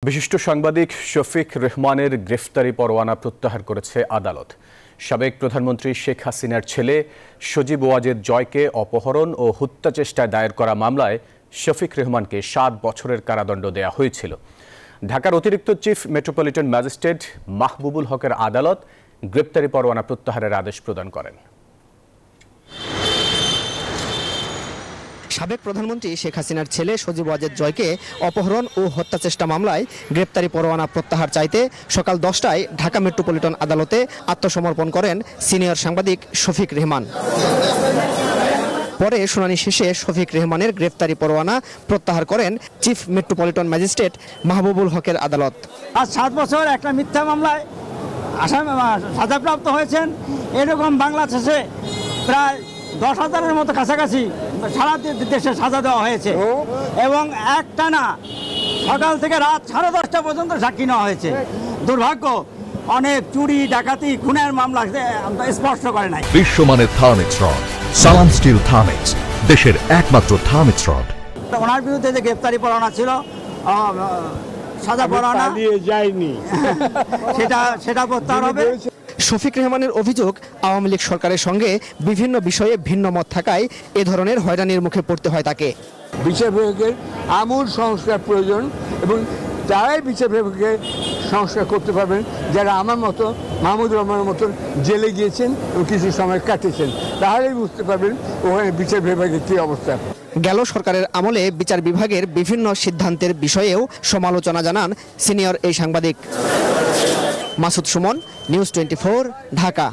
বিশিষ্ট সাংবাদিক শফিক রেহমানের গ্রেফতারি পরোয়ানা প্রত্যাহার করেছে আদালত। সাবেক প্রধানমন্ত্রী শেখ হাসিনার ছেলে সজীব ওয়াজেদ জয়কে অপহরণ ও হত্যা চেষ্টায় দায়ের করা মামলায় শফিক রেহমানকে 7 বছরের কারাদণ্ড দেওয়া হয়েছিল। ঢাকার অতিরিক্ত চিফ মেট্রোপলিটন ম্যাজিস্ট্রেট মাহবুবুল হকের আদালত গ্রেফতারি পরোয়ানা প্রত্যাহারের আদেশ প্রদান করেন। সাবেক প্রধানমন্ত্রী শেখ হাসিনার ছেলে সজীব ওয়াজেদ জয়কে অপহরণ ও হত্যা চেষ্টা মামলায় গ্রেপ্তারি পরোয়ানা প্রত্যাহার চাইতে সকাল 10টায় ঢাকা মেট্রোপলিটন আদালতে আত্মসমর্পণ করেন সিনিয়র সাংবাদিক শফিক রেহমান। পরে শুনানি শেষে শফিক রেহমানের গ্রেপ্তারি পরোয়ানা প্রত্যাহার করেন চিফ মেট্রোপলিটন ম্যাজিস্ট্রেট মাহবুবুল হকের আদালত। আজ 7 বছর একটা মিথ্যা মামলায় সাজাপ্রাপ্ত হয়েছেন। এরকম বাংলাদেশে প্রায় 10,000-এর মতো কাছাকাছি সারা দেশে সাজা দেওয়া হয়েছে এবং একটানা সকাল থেকে রাত 10:30 পর্যন্ত সাক্ষী নেওয়া হয়েছে। দুর্ভাগ্য, অনেক চুরি ডাকাতি খুনের মামলা স্পষ্ট করে নাই। বিশ্বমানের থার্মিক্স রড, সালাম স্টিল থার্মিক্স, দেশের একমাত্র থার্মিক্স রড। ওনার বিরুদ্ধে যে গ্রেফতারি পরোয়ানা ছিল, সাজা পরোয়ানা যায়নি, সেটা প্রত্যাহার হবে। শফিক রেহমানের অভিযোগ, আওয়ামী লীগ সরকারের সঙ্গে বিভিন্ন বিষয়ে ভিন্ন মত থাকায় এ ধরনের হয়রানির মুখে পড়তে হয় তাকে। বিচার বিভাগের আমূল সংস্কার প্রয়োজন এবং তারাই বিচার বিভাগকে সংস্কার করতে পারবেন যারা আমার মতো মাহমুদুর রহমানের মতন জেলে গিয়েছেন এবং কিছু সময় কাটিয়েছেন। তাহলেই বুঝতে পারবেন ওখানে বিচার বিভাগের কী অবস্থা। গেল সরকারের আমলে বিচার বিভাগের বিভিন্ন সিদ্ধান্তের বিষয়েও সমালোচনা জানান সিনিয়র এই সাংবাদিক। মাসুদ সুমন, নিউজ 24, ঢাকা।